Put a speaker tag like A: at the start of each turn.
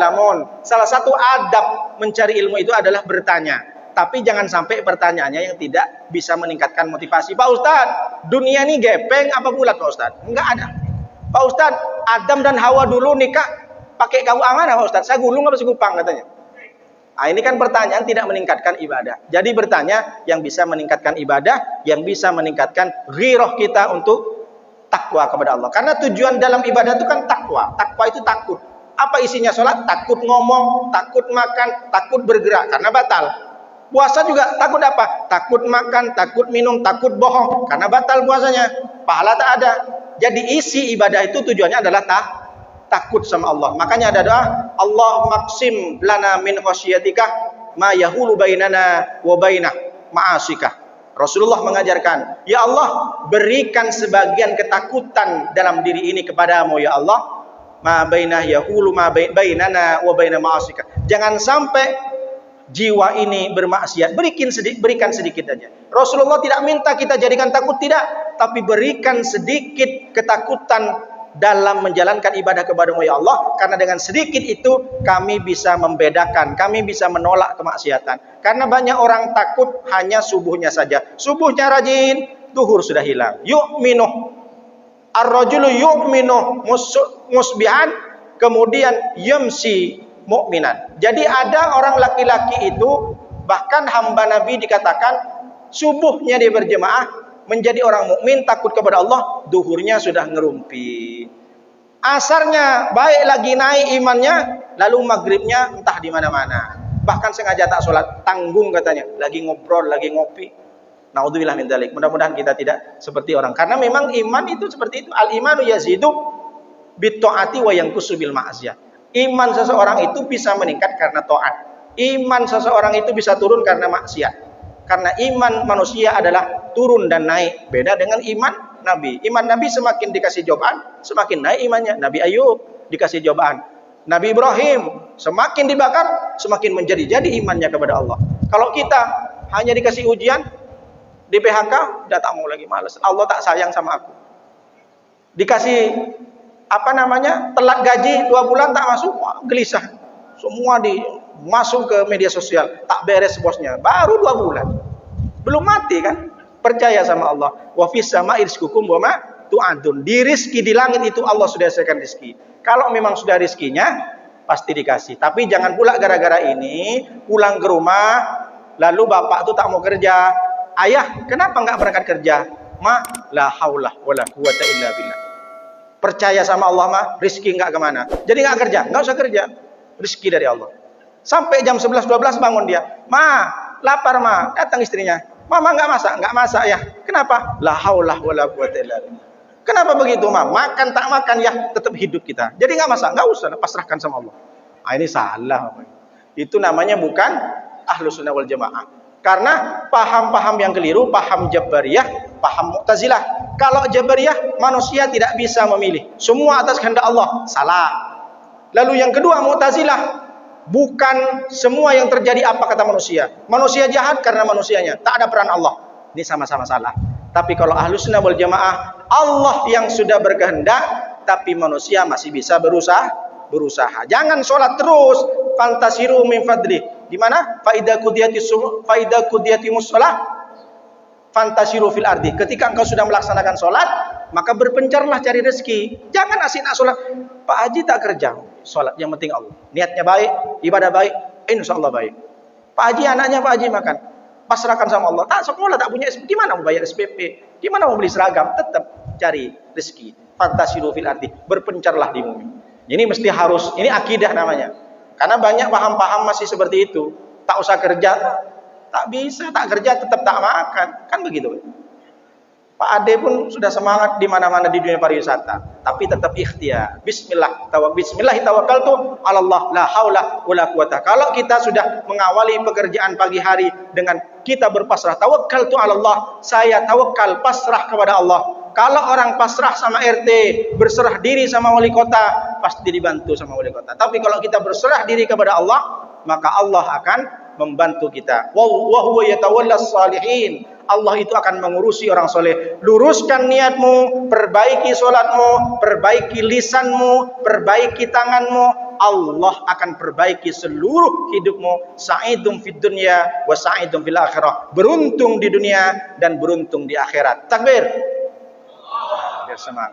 A: ta'lamun. Salah satu adab mencari ilmu itu adalah bertanya. Tapi jangan sampai pertanyaannya yang tidak bisa meningkatkan motivasi. Pak Ustadz, dunia ini gepeng apa bulat Pak Ustadz? Enggak ada. Pak Ustadz, Adam dan Hawa dulu nikah pakai kau mana Pak Ustadz? Saya gulung apa segupang katanya. Nah, ini kan pertanyaan tidak meningkatkan ibadah. Jadi bertanya yang bisa meningkatkan ibadah, yang bisa meningkatkan ghirah kita untuk takwa kepada Allah. Karena tujuan dalam ibadah itu kan takwa. Takwa itu takut. Apa isinya sholat? Takut ngomong, takut makan, takut bergerak karena batal. Puasa juga takut apa? Takut makan, takut minum, takut bohong karena batal puasanya. Pahala tak ada. Jadi isi ibadah itu tujuannya adalah takut sama Allah. Makanya ada doa, Allah maksim lana min khasyiatika ma yahulu bainana wa bainah ma'asika. Rasulullah mengajarkan, ya Allah, berikan sebagian ketakutan dalam diri ini kepadamu ya Allah. Ma bainah yahulu ma bainana wa bainah ma'asika. Jangan sampai jiwa ini bermaksiat, berikan sedikit aja. Rasulullah tidak minta kita jadikan takut, tidak, tapi berikan sedikit ketakutan dalam menjalankan ibadah kepada-Mu ya Allah, karena dengan sedikit itu kami bisa membedakan, kami bisa menolak kemaksiatan. Karena banyak orang takut hanya subuhnya saja. Subuhnya rajin, duhur sudah hilang. Yu'minu ar-rajulu yu'minu musbihan, kemudian yumsi mukminan. Jadi ada orang laki-laki itu, bahkan hamba Nabi dikatakan subuhnya dia berjemaah menjadi orang mukmin, takut kepada Allah, duhurnya sudah ngerumpi. Asarnya baik lagi naik imannya, lalu maghribnya entah di mana-mana. Bahkan sengaja tak sholat, tanggung katanya, lagi ngobrol, lagi ngopi. Naudzubillah min dzalik. Mudah-mudahan kita tidak seperti orang. Karena memang iman itu seperti itu. Al-imanu yazidu bit-ta'ati wa yanqusu bil ma'siyah. Iman seseorang itu bisa meningkat karena taat. Iman seseorang itu bisa turun karena maksiat. Karena iman manusia adalah turun dan naik. Beda dengan iman Nabi. Iman Nabi semakin dikasih cobaan, semakin naik imannya. Nabi Ayub dikasih cobaan. Nabi Ibrahim semakin dibakar, semakin menjadi-jadi imannya kepada Allah. Kalau kita hanya dikasih ujian, di PHK, udah tak mau lagi, malas. Allah tak sayang sama aku. Dikasih telat gaji 2 bulan tak masuk, wah, gelisah. Semua masuk ke media sosial, tak beres bosnya. Baru 2 bulan. Belum mati kan? Percaya sama Allah. Wa fis sama'i rizqukum wa ma tu'adun. Di rizki di langit itu Allah sudah sediakan rizki. Kalau memang sudah rizkinya, pasti dikasih. Tapi jangan pula gara-gara ini pulang ke rumah, lalu bapak tuh tak mau kerja. Ayah, kenapa enggak berangkat kerja? Ma, la haula wala quwata illa billah. Percaya sama Allah mah, rizki enggak kemana. Jadi enggak kerja, enggak usah kerja. Rizki dari Allah. Sampai jam 11-12 bangun dia. Ma, lapar ma. Datang istrinya. Mama enggak masak ya. Kenapa? La haula wala quwata illa billah. Kenapa begitu ma? Makan tak makan ya, tetap hidup kita. Jadi enggak masak, enggak usah, pasrahkan sama Allah. Ah, ini salah. Itu namanya bukan Ahlus Sunnah wal Jamaah. Karena paham-paham yang keliru, paham Jabariyah, paham Mu'tazilah. Kalau Jabariyah, manusia tidak bisa memilih. Semua atas kehendak Allah. Salah. Lalu yang kedua, Mu'tazilah. Bukan semua yang terjadi apa kata manusia. Manusia jahat karena manusianya. Tak ada peran Allah. Ini sama-sama salah. Tapi kalau Ahlus Sunnah wal Jamaah, Allah yang sudah berkehendak, tapi manusia masih bisa berusaha. Jangan sholat terus. Fantasiru min fadli. Di mana? Faida qudiyatimus shalah fantasiru fil ardi. Ketika engkau sudah melaksanakan sholat, maka berpencarlah cari rezeki. Jangan asik nak sholat. Pak Haji tak kerja. Sholat yang penting Allah. Niatnya baik, ibadah baik, insya Allah baik. Pak Haji anaknya Pak Haji makan. Pasrahkan sama Allah. Tak sekolah, tak punya SPP. Gimana mau bayar SPP? Gimana mau beli seragam? Tetap cari rezeki. Fantasiru fil ardi. Berpencarlah di bumi. Ini mesti harus. Ini akidah namanya. Karena banyak paham-paham masih seperti itu. Tak usah kerja, tak bisa, tak kerja tetap tak makan. Kan begitu. Pak Ade pun sudah semangat di mana-mana di dunia pariwisata, tapi tetap ikhtiar. Bismillahirrahmanirrahim. Allah, la haula wala quwata. Kalau kita sudah mengawali pekerjaan pagi hari dengan kita berpasrah, tawakkaltu 'ala Allah. Saya tawakal, pasrah kepada Allah. Kalau orang pasrah sama RT, berserah diri sama wali kota, pasti dibantu sama wali kota. Tapi kalau kita berserah diri kepada Allah, maka Allah akan membantu kita. Wa huwa yatawallas salihin. Allah itu akan mengurusi orang soleh. Luruskan niatmu, perbaiki sholatmu, perbaiki lisanmu, perbaiki tanganmu, Allah akan perbaiki seluruh hidupmu. Sa'idum fid dunya wa sa'idum fil akhirah. Beruntung di dunia dan beruntung di akhirat. Takbir. Biar semangat.